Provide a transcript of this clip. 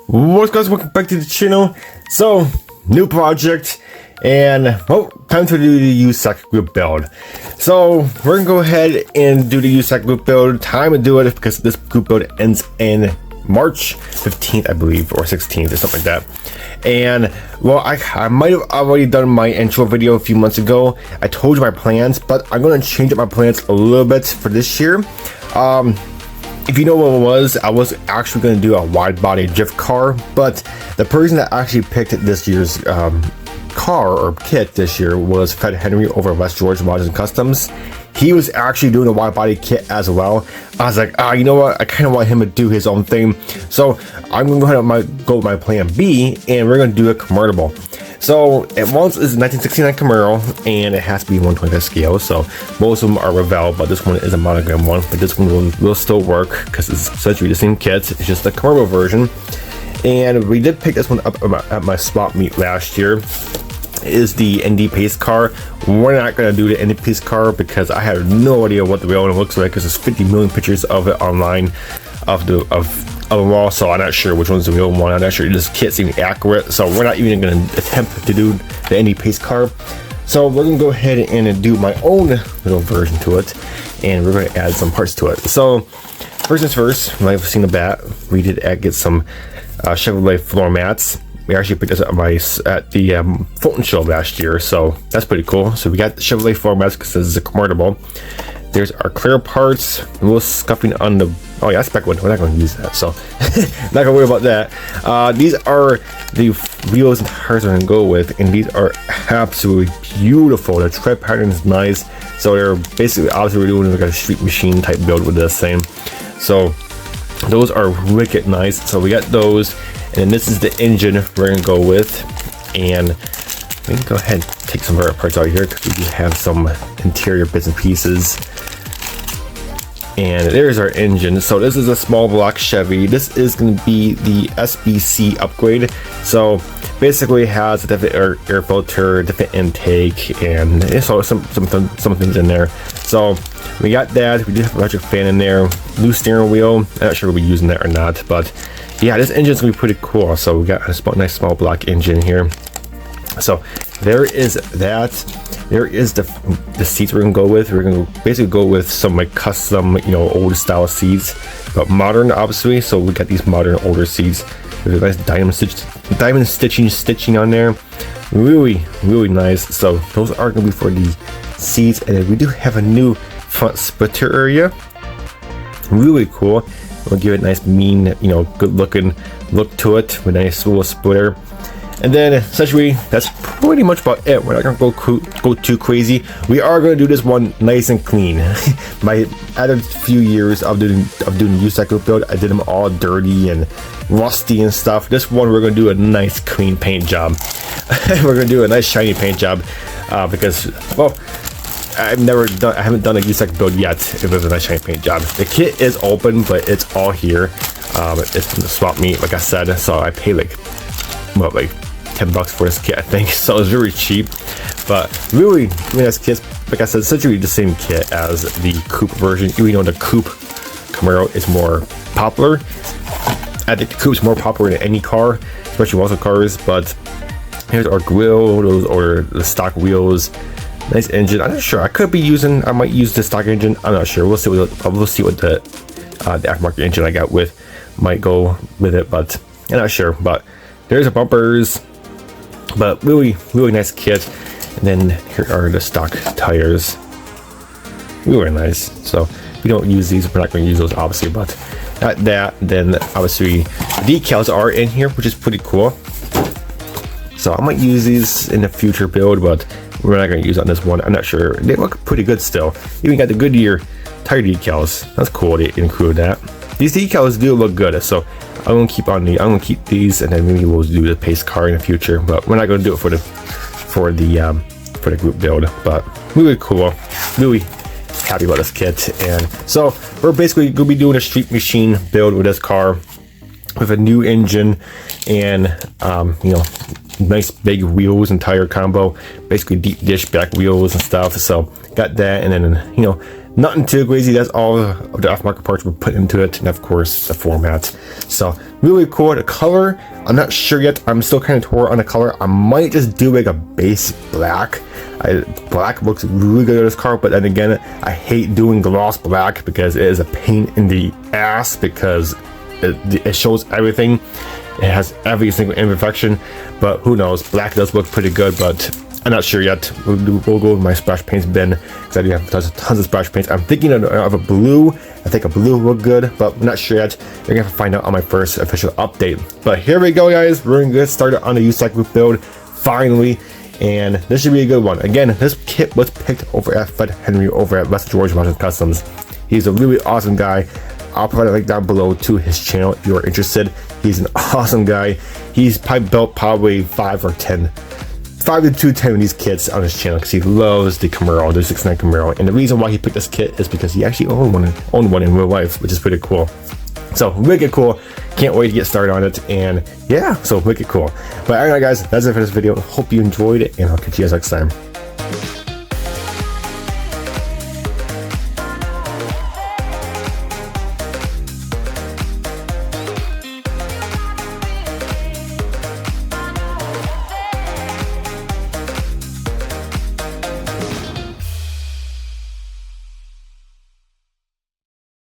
What's guys, welcome back to the channel. So, new project, and well, time to do the USACC group build. So, we're gonna go ahead and do the USACC group build. Time to do it because this group build ends in March 15th, I believe, or 16th, or something like that. And well, I might have already done my intro video a few months ago. I told you my plans, but I'm gonna change up my plans a little bit for this year. If you know what I was actually going to do a wide body drift car, but the person that actually picked this year's car or kit this year was Fred Henry over at West Georgia Mods and Customs. He was actually doing a wide body kit as well. I was like, you know what? I kind of want him to do his own thing. So I'm going to go ahead and go with my plan B, and we're going to do a convertible. So it once is a 1969 Camaro, and it has to be 1/25 scale. So most of them are Revell, but this one is a monogram one. But this one will still work because it's essentially the same kit. It's just the Camaro version. And we did pick this one up at my swap meet last year. It is the ND pace car. We're not gonna do the ND pace car because I have no idea what the real one looks like because there's 50 million pictures of it online of them all, so I'm not sure which one's the real one. I'm not sure this kit's even accurate, so we're not even going to attempt to do the ND pace car. So we're going to go ahead and do my own little version to it, and we're going to add some parts to it. So first things first, like I've seen the bat, we did get some Chevrolet floor mats. We actually picked this up at the Fulton show last year, so that's pretty cool. So we got the Chevrolet floor mats because this is a convertible. There's our clear parts, a little scuffing on the, oh yeah, that's back one. We're not going to use that, so not going to worry about that. These are the wheels and tires I'm going to go with, and these are absolutely beautiful. The tread pattern is nice, so they're basically, obviously we're doing like a street machine type build with this thing. So those are wicked nice. So we got those, and this is the engine we're going to go with, and we can go ahead and take some of our parts out here because we do have some interior bits and pieces. And there's our engine. So this is a small block Chevy. This is going to be the SBC upgrade. So basically it has a different air filter, different intake, and so some things in there. So we got that. We do have an electric fan in there. New steering wheel. I'm not sure we'll be using that or not, but yeah, this engine's going to be pretty cool. So we got a nice small block engine here. So there is that. There is the seats we're gonna go with. We're gonna basically go with some like custom, old style seats, but modern, obviously. So we got these modern older seats. There's a nice diamond stitching on there. Really nice. So those are gonna be for the seats, and then we do have a new front splitter area. Really cool. We'll give it a nice, mean, good looking look to it with a nice little splitter. And then essentially that's pretty much about it. We're not gonna go too crazy. We are gonna do this one nice and clean. My other few years of doing USACC group build, I did them all dirty and rusty and stuff. This one we're gonna do a nice clean paint job. We're gonna do a nice shiny paint job because, well, I haven't done a USACC build yet. It was a nice shiny paint job. The kit is open, but it's all here. It's from the swap meet, like I said. So I paid like 10 bucks for this kit, I think. So it's very cheap, but really nice kit. Like I said, essentially the same kit as the coupe version. Even though the coupe Camaro is more popular, I think the coupe is more popular than any car, especially muscle cars. But here's our grill, or the stock wheels. Nice engine. I'm not sure. I might use the stock engine. I'm not sure. We'll see what the aftermarket engine I got with might go with it, but I'm not sure. But there's the bumpers, but really nice kit. And then here are the stock tires. Really nice. So we don't use these. We're not going to use those, obviously, but not that. Then obviously the decals are in here, which is pretty cool. So I might use these in the future build, but we're not going to use on this one. I'm not sure. They look pretty good still. Even got the Goodyear tire decals. That's cool. They include that. These decals do look good. So I'm gonna keep these, and then maybe we'll do the pace car in the future. But we're not gonna do it for the group build. But really cool. Really happy about this kit. And so we're basically gonna be doing a street machine build with this car, with a new engine and nice big wheels and tire combo, basically deep dish back wheels and stuff. So got that, and then Nothing too crazy. That's all of the aftermarket parts were put into it, and of course the format. So really cool. The color, I'm not sure yet. I'm still kind of torn on the color. I might just do like a base black. Black looks really good on this car, but then again, I hate doing gloss black because it is a pain in the ass, because it shows everything. It has every single imperfection, but who knows? Black does look pretty good, but I'm not sure yet. We'll go with my splash paints bin, because I do have tons of splash paints. I'm thinking of a blue. I think a blue will look good, but I'm not sure yet. You're gonna have to find out on my first official update. But here we go, guys. We're gonna get started on the USACC build finally, and this should be a good one. Again, this kit was picked over at Fred Henry over at West George Mountain Customs. He's a really awesome guy. I'll provide a link down below to his channel if you are interested. He's an awesome guy. He's probably built 5 to 10 of these kits on his channel because he loves the Camaro, the 69 Camaro. And the reason why he picked this kit is because he actually owned one in real life, which is pretty cool. So wicked cool. Can't wait to get started on it. And yeah, so wicked cool. But alright guys, that's it for this video. Hope you enjoyed it, and I'll catch you guys next time.